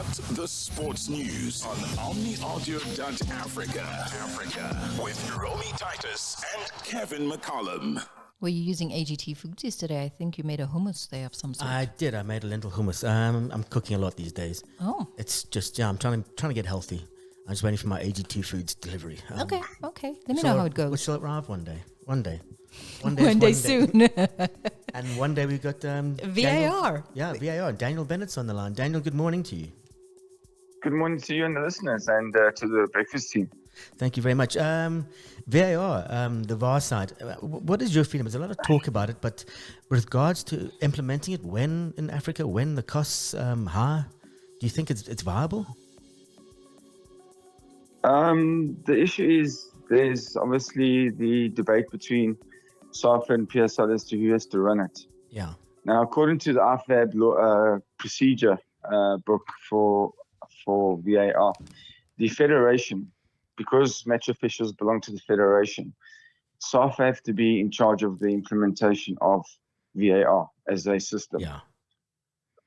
The sports news on OmniAudio.Africa with Romy Titus and Kevin McCallum. Were you using AGT foods yesterday? I think you made a hummus there of some sort. I did. I made a lentil hummus. I'm cooking a lot these days. Oh. It's just, I'm trying to get healthy. I'm just waiting for my AGT foods delivery. Okay. Let me know how it goes. We shall arrive one day. One day soon. And one day we've got VAR. VAR. Daniel Bennett's on the line. Daniel, good morning to you. Good morning to you and the listeners, and to the breakfast team. Thank you very much. VAR, the VAR side, what is your feeling? There's a lot of talk about it, but with regards to implementing it, when in Africa, when the costs high, do you think it's viable? The issue is there's obviously the debate between SAFA and PSL as to who has to run it. Yeah. Now, according to the IFAB procedure book for VAR, the federation, because match officials belong to the federation, SAFA have to be in charge of the implementation of VAR as a system. Yeah.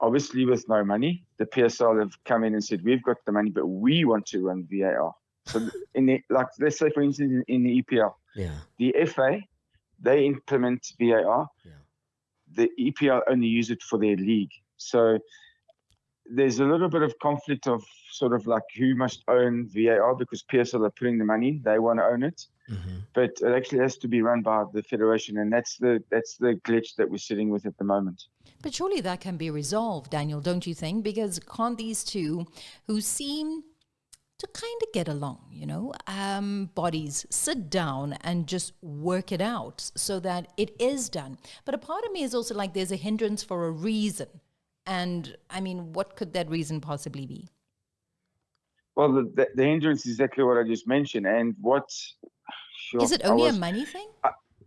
Obviously, with no money, the PSL have come in and said, we've got the money, but we want to run VAR. So, let's say, for instance, in the EPL, the FA, they implement VAR. Yeah. The EPL only use it for their league. So there's a little bit of conflict of sort of like who must own VAR, because PSL are putting the money, they want to own it. Mm-hmm. But it actually has to be run by the federation, and that's the glitch that we're sitting with at the moment. But surely that can be resolved, Daniel, don't you think? Because can't these two, who seem to kind of get along, bodies sit down and just work it out so that it is done? But a part of me is also like there's a hindrance for a reason. And, I mean, what could that reason possibly be? Well, the hindrance is exactly what I just mentioned. And what... Sure, is it only a money thing?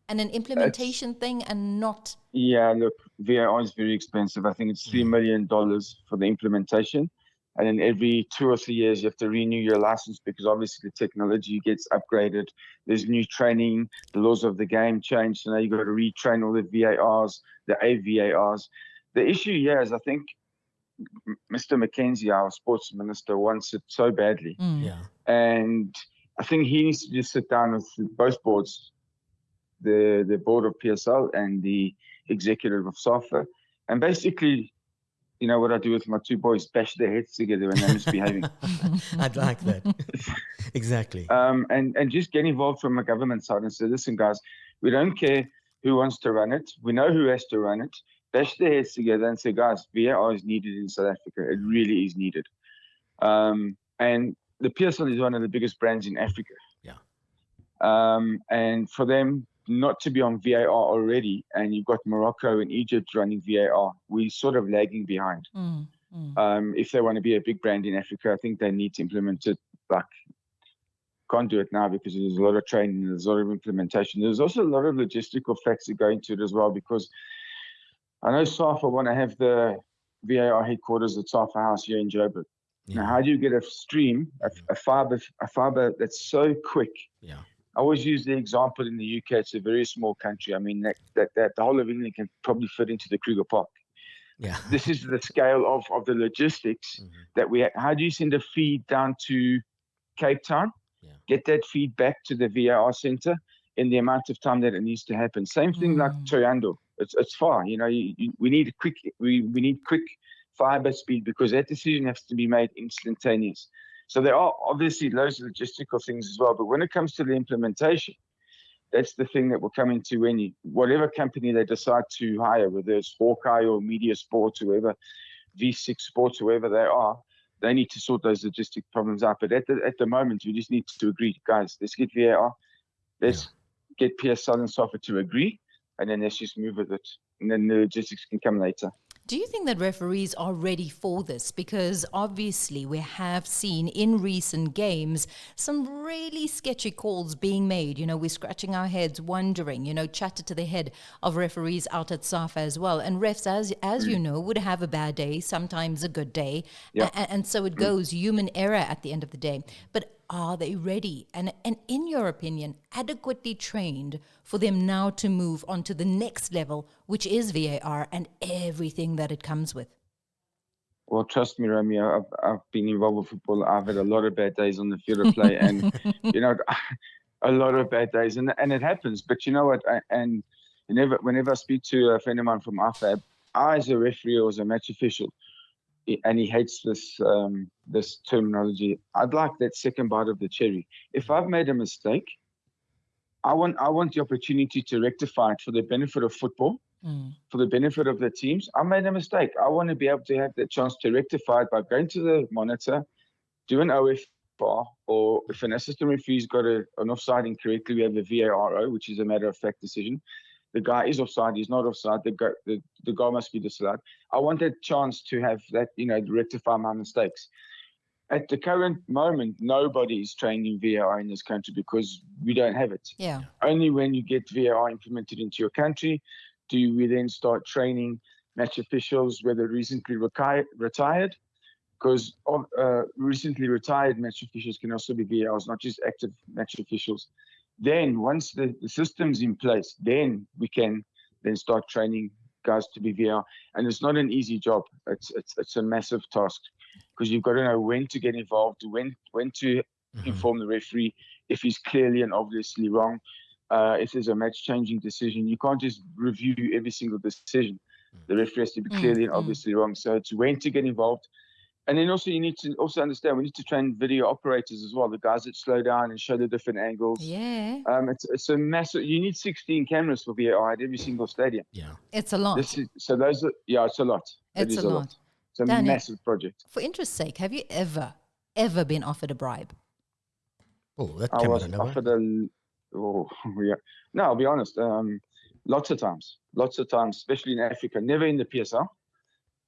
And an implementation thing and not... Yeah, look, VAR is very expensive. I think it's $3 million for the implementation. And then every 2 or 3 years, you have to renew your license, because obviously the technology gets upgraded. There's new training. The laws of the game change. So now you've got to retrain all the VARs, the AVARs. The issue here is, I think, Mr. McKenzie, our sports minister, wants it so badly. Yeah. And I think he needs to just sit down with both boards, the board of PSL and the executive of SAFA, and basically, what I do with my two boys, bash their heads together when they're misbehaving. I'd like that. Exactly. And just get involved from a government side and say, listen, guys, we don't care who wants to run it. We know who has to run it. Bash their heads together and say, guys, VAR is needed in South Africa. It really is needed. And the PSL is one of the biggest brands in Africa. Yeah. And for them not to be on VAR already, and you've got Morocco and Egypt running VAR, we're sort of lagging behind. If they want to be a big brand in Africa, I think they need to implement it. Can't do it now because there's a lot of training, there's a lot of implementation. There's also a lot of logistical facts that go into it as well, because I know SAFA want to have the VAR headquarters at SAFA House here in Joburg. Yeah. Now, how do you get a stream, a fiber that's so quick? Yeah. I always use the example in the UK. It's a very small country. I mean, that the whole of England can probably fit into the Kruger Park. Yeah. This is the scale of the logistics that we have. How do you send a feed down to Cape Town? Yeah. Get that feed back to the VAR center in the amount of time that it needs to happen. Same thing like Toyando. It's far. We need quick fiber speed, because that decision has to be made instantaneous. So there are obviously loads of logistical things as well. But when it comes to the implementation, that's the thing that will come into whatever company they decide to hire, whether it's Hawkeye or Media Sports, whoever, V6 Sports, whoever they are, they need to sort those logistic problems out. But at the moment, we just need to agree, guys, let's get VAR, let's get PSL and SAFA to agree, and then let's just move with it. And then the logistics can come later. Do you think that referees are ready for this? Because obviously we have seen in recent games some really sketchy calls being made. We're scratching our heads wondering, chatted to the head of referees out at SAFA as well. And refs, as you know, would have a bad day, sometimes a good day. Yeah. And so it goes, human error at the end of the day. But are they ready and in your opinion adequately trained for them now to move on to the next level, which is VAR and everything that it comes with? Well, trust me, Romy, I've been involved with football. I've had a lot of bad days on the field of play, and a lot of bad days, and it happens. But you know what? Whenever I speak to a friend of mine from IFAB, I as a referee or as a match official, and he hates this terminology, I'd like that second bite of the cherry. If I've made a mistake, I want the opportunity to rectify it for the benefit of football. For the benefit of the teams. I made a mistake. I want to be able to have the chance to rectify it by going to the monitor, do an OFR, or if an assistant referee's got an offside incorrectly, we have a VAR, which is a matter of fact decision. The guy is offside, he's not offside, the guy must be disallowed. I want that chance to have that, to rectify my mistakes. At the current moment, nobody is training VAR in this country because we don't have it. Yeah. Only when you get VAR implemented into your country do we then start training match officials, whether recently retired, because recently retired match officials can also be VARs, not just active match officials. Then once the system's in place, then we can then start training guys to be VAR. And it's not an easy job. It's a massive task because you've got to know when to get involved, when to inform the referee if he's clearly and obviously wrong. If there's a match-changing decision, you can't just review every single decision. The referee has to be clearly and obviously wrong. So it's when to get involved. And then also you need to also understand, we need to train video operators as well, the guys that slow down and show the different angles. Yeah. It's a massive, you need 16 cameras for VAR at every single stadium. Yeah. It's a lot. It's a lot. It's a lot. It's a massive project. For interest's sake, have you ever been offered a bribe? Oh, that I came was out of nowhere. offered No, I'll be honest. Lots of times, especially in Africa. Never in the PSL,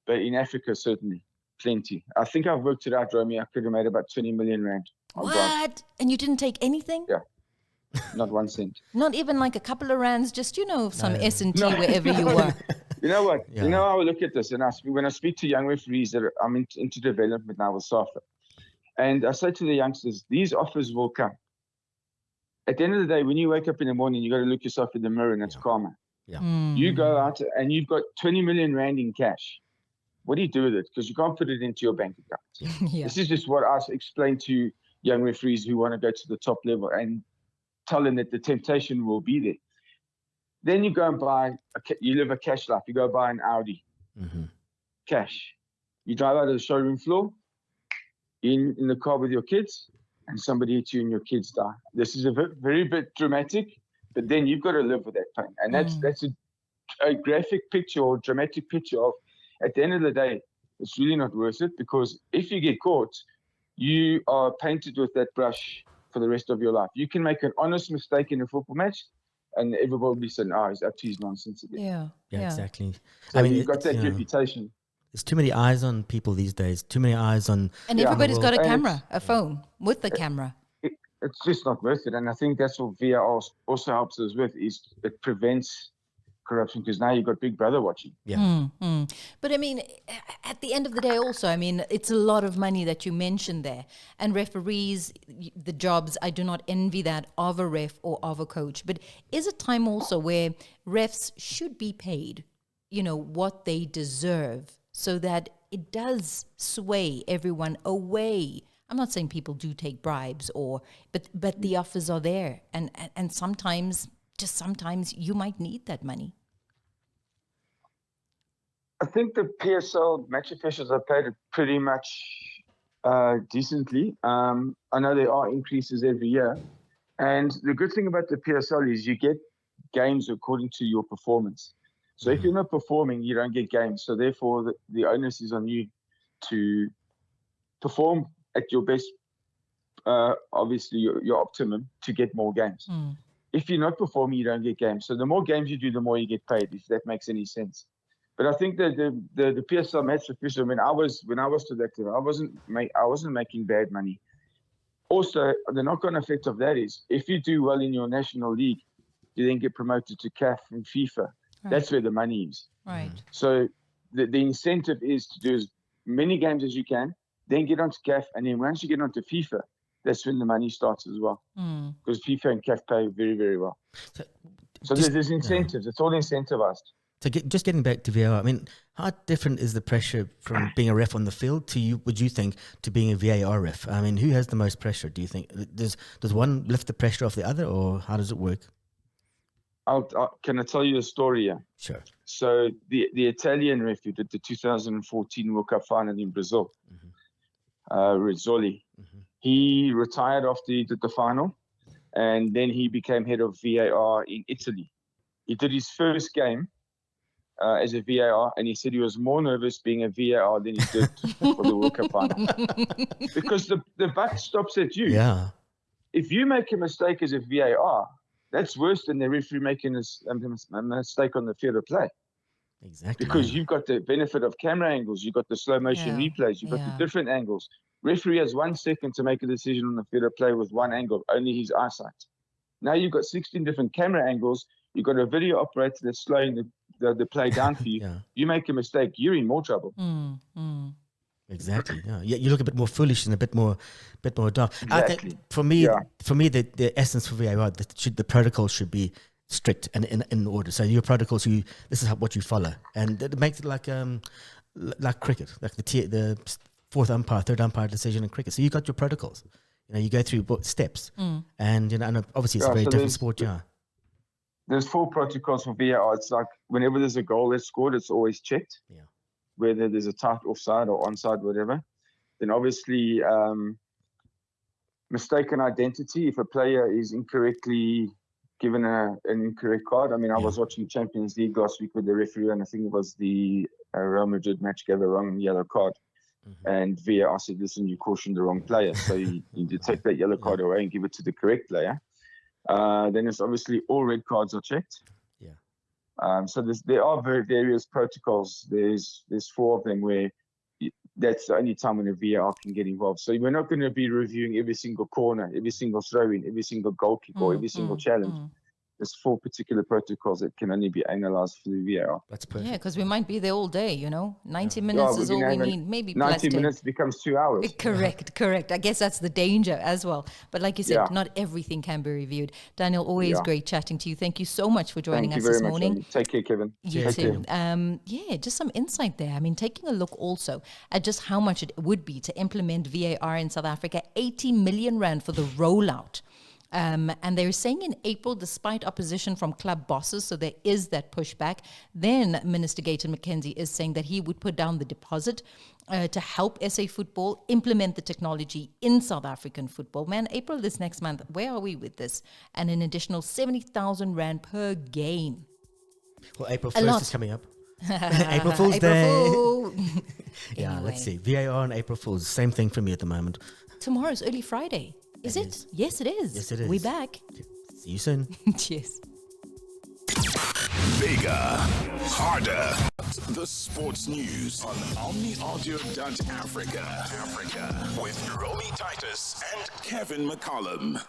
but in Africa, certainly. Plenty. I think I've worked it out, Romy. I could have made about 20 million rand. What? And you didn't take anything? Yeah. Not 1 cent. Not even like a couple of rands, just, some S&T wherever you were. You know what? Yeah. You know how I look at this, and when I speak to young referees that I'm into development now with SAFA, and I say to the youngsters, these offers will come. At the end of the day, when you wake up in the morning, you got to look yourself in the mirror, and it's karma. Yeah. You go out and you've got 20 million rand in cash. What do you do with it? Because you can't put it into your bank account. Yeah. This is just what I explain to young referees who want to go to the top level and tell them that the temptation will be there. Then you go and you live a cash life. You go buy an Audi. Cash. You drive out of the showroom floor, in the car with your kids, and somebody hits you and your kids die. This is a very bit dramatic, but then you've got to live with that pain. And that's a graphic picture or dramatic picture of, at the end of the day, it's really not worth it, because if you get caught, you are painted with that brush for the rest of your life. You can make an honest mistake in a football match, and everybody will be saying, he's up to his nonsense again. Yeah. Exactly. So you've got that reputation. There's too many eyes on people these days. Too many eyes on. And everybody's got a camera, a phone with the camera. It's just not worth it. And I think that's what VAR also helps us with, is it prevents corruption, because now you've got Big Brother watching. Yeah. But I mean, at the end of the day also, I mean, it's a lot of money that you mentioned there. And referees, the jobs, I do not envy that of a ref or of a coach. But is it time also where refs should be paid, what they deserve, so that it does sway everyone away? I'm not saying people do take bribes, but the offers are there. And sometimes you might need that money. I think the PSL match officials are paid pretty much decently. I know there are increases every year. And the good thing about the PSL is you get games according to your performance. So if you're not performing, you don't get games. So therefore, the onus is on you to perform at your best, obviously your optimum, to get more games. If you're not performing, you don't get games. So the more games you do, the more you get paid, if that makes any sense. But I think that the PSL match official, when I was still active, I wasn't making bad money. Also, the knock-on effect of that is, if you do well in your national league, you then get promoted to CAF and FIFA. Right. That's where the money is. Right. So the incentive is to do as many games as you can, then get onto CAF, and then once you get onto FIFA, that's when the money starts as well. Because FIFA and CAF pay very, very well. So there's incentives. It's all incentivized. just getting back to VAR, I mean, how different is the pressure from being a ref on the field to you, would you think, to being a VAR ref? I mean, who has the most pressure, do you think? Does one lift the pressure off the other, or how does it work? Can I tell you a story here? Sure. So the Italian ref who did the 2014 World Cup final in Brazil, Rizzoli, he retired after he did the final, and then he became head of VAR in Italy. He did his first game as a VAR, and he said he was more nervous being a VAR than he did for the World Cup final. Because the buck stops at you. Yeah. If you make a mistake as a VAR, that's worse than the referee making a mistake on the field of play. Exactly. Because you've got the benefit of camera angles, you've got the slow motion replays, you've got the different angles. Referee has 1 second to make a decision on the field of play with one angle, only his eyesight. Now you've got 16 different camera angles. You've got a video operator that's slowing the play down for you. You make a mistake, you're in more trouble. Exactly. Yeah. You look a bit more foolish and a bit more dark. Exactly. I think for me, the essence for VAR, the protocol should be strict and in order. So your protocols, this is what you follow, and it makes it like cricket, like the fourth umpire, third umpire decision in cricket. So you got your protocols. You go through steps, and and obviously it's a very different sport. Yeah. There's 4 protocols for VAR. It's like whenever there's a goal that's scored, it's always checked. Yeah. Whether there's a tight offside or onside, whatever. Then obviously mistaken identity. If a player is incorrectly given an incorrect card. I mean, I was watching Champions League last week with the referee, and I think it was the Real Madrid match, gave a wrong yellow card. And VAR said, listen, you cautioned the wrong player. So you need to take that yellow card away and give it to the correct player. Then it's obviously all red cards are checked. So there are various protocols. There's 4 of them where that's the only time when a VAR can get involved. So we're not going to be reviewing every single corner, every single throw-in, every single goal kick, or every single challenge. There's 4 particular protocols that can only be analysed through VAR. That's perfect. Yeah, because we might be there all day, 90 minutes is all we need. Maybe 90 minutes becomes 2 hours. Correct. I guess that's the danger as well. But like you said, not everything can be reviewed. Daniel, always great chatting to you. Thank you so much for joining us this morning. Much, Take care, Kevin. You too. Just some insight there. I mean, taking a look also at just how much it would be to implement VAR in South Africa, 80 million rand for the rollout. And they're saying in April, despite opposition from club bosses, so there is that pushback, then Minister Gayton McKenzie is saying that he would put down the deposit to help SA football implement the technology in South African football. Man, April this next month, where are we with this? And an additional 70,000 rand per game. Well, April 1st is coming up. April Fool's Day. Anyway. Let's see. VAR and April Fool's, same thing for me at the moment. Tomorrow's early Friday. Is it? Yes, it is. Yes, it is. We're back. See you soon. Cheers. Bigger, harder. The sports news on OmniAudio.Africa. With Romy Titus and Kevin McCallum.